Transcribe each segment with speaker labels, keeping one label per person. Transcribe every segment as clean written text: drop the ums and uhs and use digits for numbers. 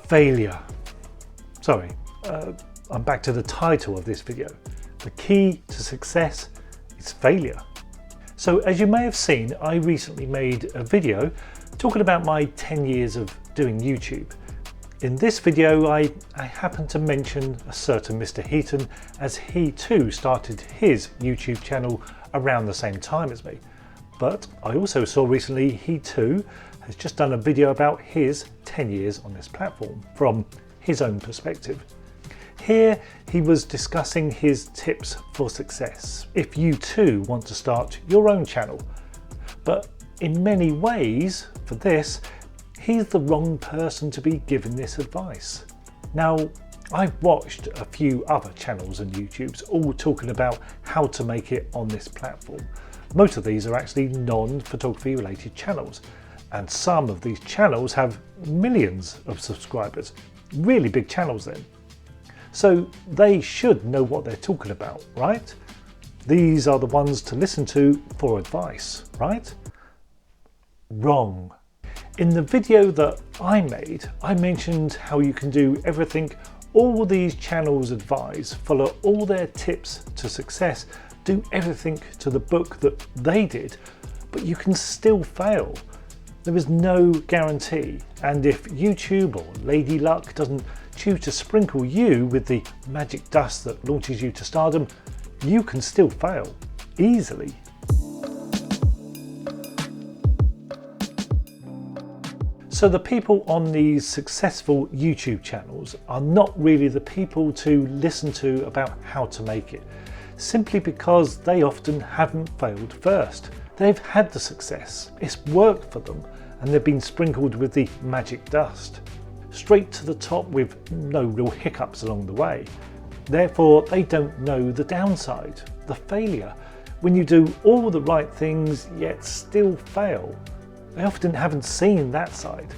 Speaker 1: Failure. Sorry, I'm back to the title of this video. The key to success is failure. So as you may have seen, I recently made a video talking about my 10 years of doing YouTube. In this video, I happened to mention a certain Mr. Heaton, as he too started his YouTube channel around the same time as me. But I also saw recently he too has just done a video about his 10 years on this platform from his own perspective. Here he was discussing his tips for success if you too want to start your own channel. But in many ways for this, he's the wrong person to be giving this advice. Now, I've watched a few other channels on YouTube all talking about how to make it on this platform. Most of these are actually non-photography related channels, and some of these channels have millions of subscribers. Really big channels then. So they should know what they're talking about, right? These are the ones to listen to for advice, right? Wrong. In the video that I made, I mentioned how you can do everything all these channels advise, follow all their tips to success, do everything to the book that they did, but you can still fail. There is no guarantee, and if YouTube or Lady Luck doesn't choose to sprinkle you with the magic dust that launches you to stardom, you can still fail, easily. So the people on these successful YouTube channels are not really the people to listen to about how to make it, simply because they often haven't failed first. They've had the success, it's worked for them, and they've been sprinkled with the magic dust, straight to the top with no real hiccups along the way. Therefore, they don't know the downside, the failure, when you do all the right things yet still fail. They often haven't seen that side.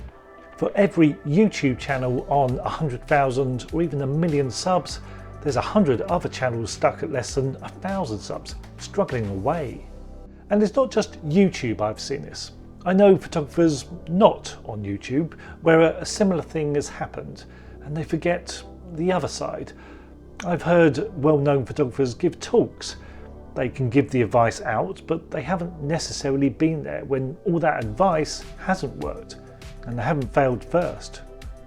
Speaker 1: For every YouTube channel on 100,000 or even 1 million subs, there's 100 other channels stuck at less than 1,000 subs, struggling away. And it's not just YouTube I've seen this. I know photographers not on YouTube where a similar thing has happened and they forget the other side. I've heard well-known photographers give talks. They can give the advice out, but they haven't necessarily been there when all that advice hasn't worked and they haven't failed first.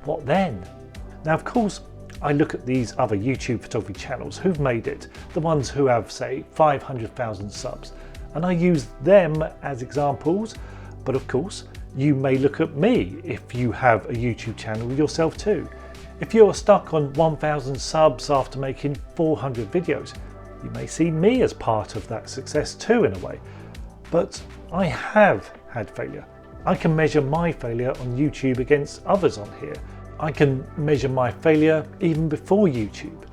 Speaker 1: What then? Now, of course, I look at these other YouTube photography channels who've made it, the ones who have, say, 500,000 subs, and I use them as examples. But of course, you may look at me if you have a YouTube channel yourself too. If you're stuck on 1,000 subs after making 400 videos, you may see me as part of that success too in a way. But I have had failure. I can measure my failure on YouTube against others on here. I can measure my failure even before YouTube.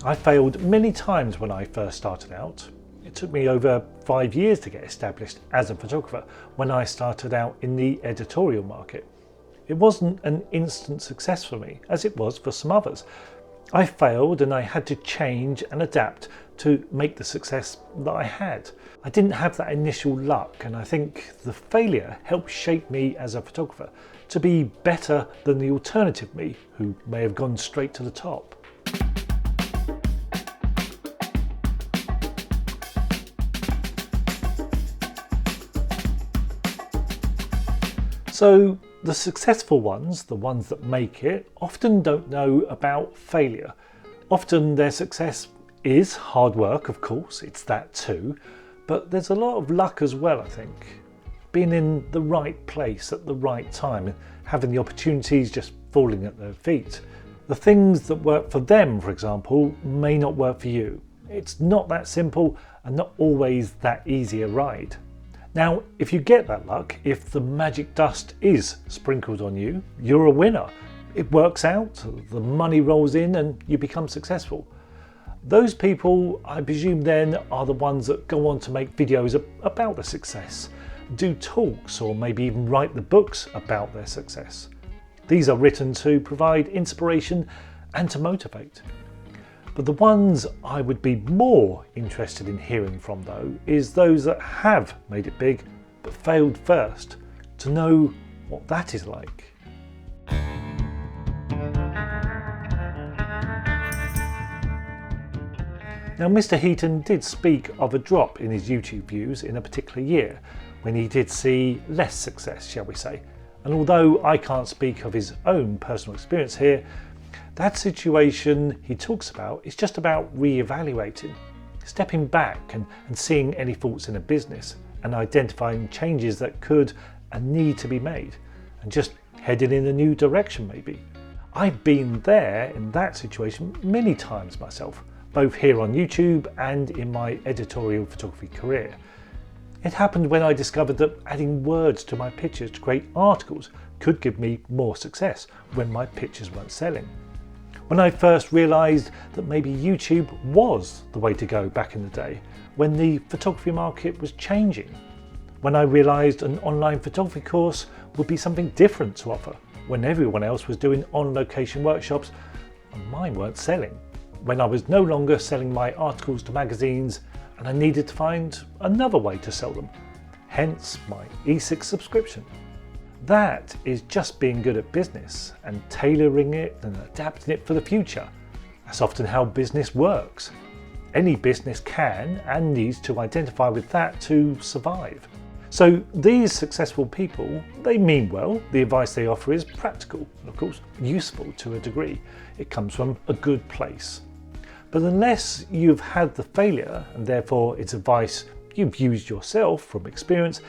Speaker 1: I failed many times when I first started out. It took me over 5 years to get established as a photographer when I started out in the editorial market. It wasn't an instant success for me, as it was for some others. I failed and I had to change and adapt to make the success that I had. I didn't have that initial luck, and I think the failure helped shape me as a photographer to be better than the alternative me who may have gone straight to the top. So the successful ones, the ones that make it, often don't know about failure. Often their success is hard work, of course, it's that too, but there's a lot of luck as well, I think. Being in the right place at the right time and having the opportunities just falling at their feet. The things that work for them, for example, may not work for you. It's not that simple and not always that easy a ride. Now, if you get that luck, if the magic dust is sprinkled on you, you're a winner. It works out, the money rolls in and you become successful. Those people, I presume then, are the ones that go on to make videos about the success, do talks or maybe even write the books about their success. These are written to provide inspiration and to motivate. But the ones I would be more interested in hearing from though is those that have made it big but failed first, to know what that is like. Now, Mr. Heaton did speak of a drop in his YouTube views in a particular year when he did see less success, shall we say. And although I can't speak of his own personal experience here, that situation he talks about is just about re-evaluating, stepping back and seeing any faults in a business and identifying changes that could and need to be made and just heading in a new direction maybe. I've been there in that situation many times myself, both here on YouTube and in my editorial photography career. It happened when I discovered that adding words to my pictures to create articles could give me more success when my pictures weren't selling. When I first realised that maybe YouTube was the way to go back in the day, when the photography market was changing. When I realised an online photography course would be something different to offer, when everyone else was doing on-location workshops and mine weren't selling. When I was no longer selling my articles to magazines and I needed to find another way to sell them, hence my E6 subscription. That is just being good at business and tailoring it and adapting it for the future. That's often how business works. Any business can and needs to identify with that to survive. So these successful people, they mean well. The advice they offer is practical and of course useful to a degree. It comes from a good place. But unless you've had the failure and therefore it's advice you've used yourself from experience,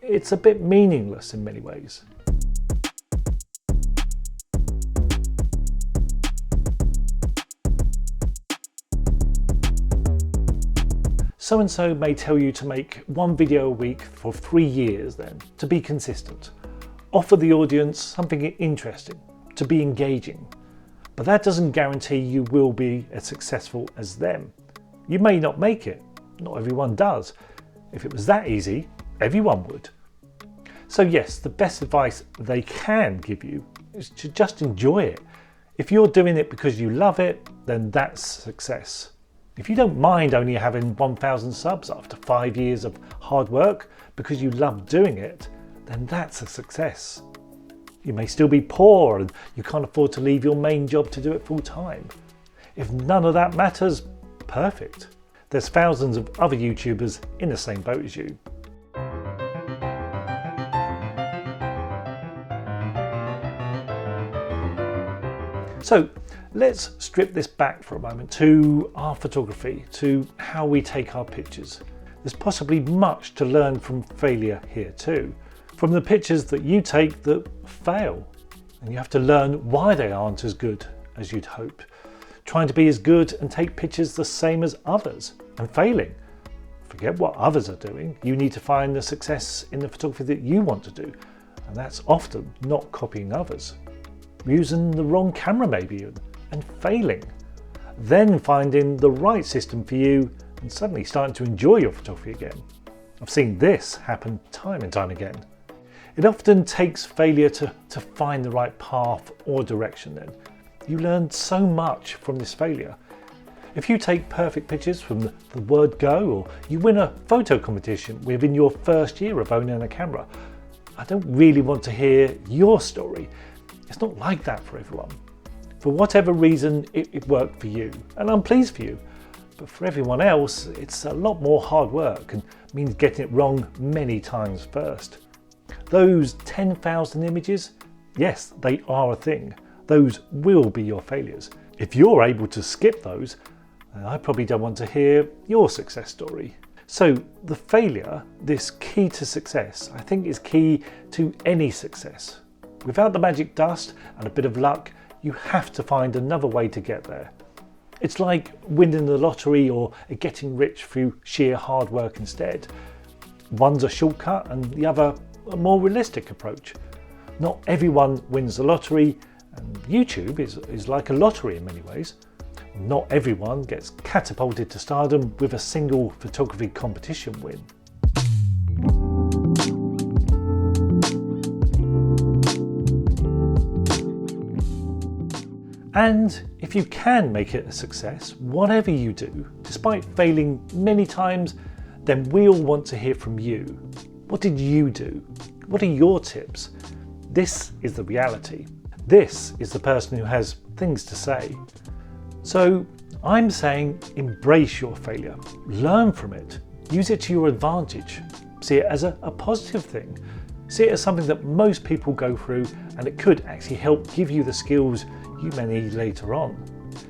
Speaker 1: it's a bit meaningless in many ways. So-and-so may tell you to make one video a week for 3 years then, to be consistent. Offer the audience something interesting, to be engaging. But that doesn't guarantee you will be as successful as them. You may not make it, not everyone does. If it was that easy, everyone would. So yes, the best advice they can give you is to just enjoy it. If you're doing it because you love it, then that's success. If you don't mind only having 1,000 subs after 5 years of hard work because you love doing it, then that's a success. You may still be poor and you can't afford to leave your main job to do it full time. If none of that matters, perfect. There's thousands of other YouTubers in the same boat as you. So let's strip this back for a moment to our photography, to how we take our pictures. There's possibly much to learn from failure here too. From the pictures that you take that fail, and you have to learn why they aren't as good as you'd hoped. Trying to be as good and take pictures the same as others and failing. Forget what others are doing. You need to find the success in the photography that you want to do, and that's often not copying others. Using the wrong camera maybe and failing. Then finding the right system for you and suddenly starting to enjoy your photography again. I've seen this happen time and time again. It often takes failure to find the right path or direction then. You learn so much from this failure. If you take perfect pictures from the word go, or you win a photo competition within your first year of owning a camera, I don't really want to hear your story. It's not like that for everyone. For whatever reason, it worked for you, and I'm pleased for you. But for everyone else, it's a lot more hard work and means getting it wrong many times first. Those 10,000 images, yes, they are a thing. Those will be your failures. If you're able to skip those, I probably don't want to hear your success story. So the failure, this key to success, I think is key to any success. Without the magic dust and a bit of luck, you have to find another way to get there. It's like winning the lottery or getting rich through sheer hard work instead. One's a shortcut and the other a more realistic approach. Not everyone wins the lottery, and YouTube is like a lottery in many ways. Not everyone gets catapulted to stardom with a single photography competition win. And if you can make it a success, whatever you do, despite failing many times, then we'll want to hear from you. What did you do? What are your tips? This is the reality. This is the person who has things to say. So I'm saying embrace your failure, learn from it, use it to your advantage, see it as a positive thing, see it as something that most people go through and it could actually help give you the skills you may need later on.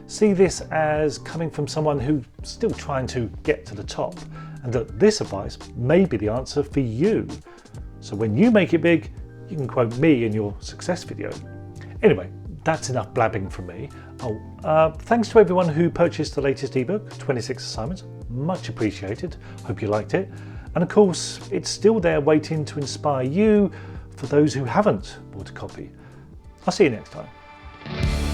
Speaker 1: See this as coming from someone who's still trying to get to the top, and that this advice may be the answer for you. So when you make it big, you can quote me in your success video. Anyway, that's enough blabbing from me. Thanks to everyone who purchased the latest ebook, 26 Assignments. Much appreciated. Hope you liked it. And of course, it's still there waiting to inspire you for those who haven't bought a copy. I'll see you next time.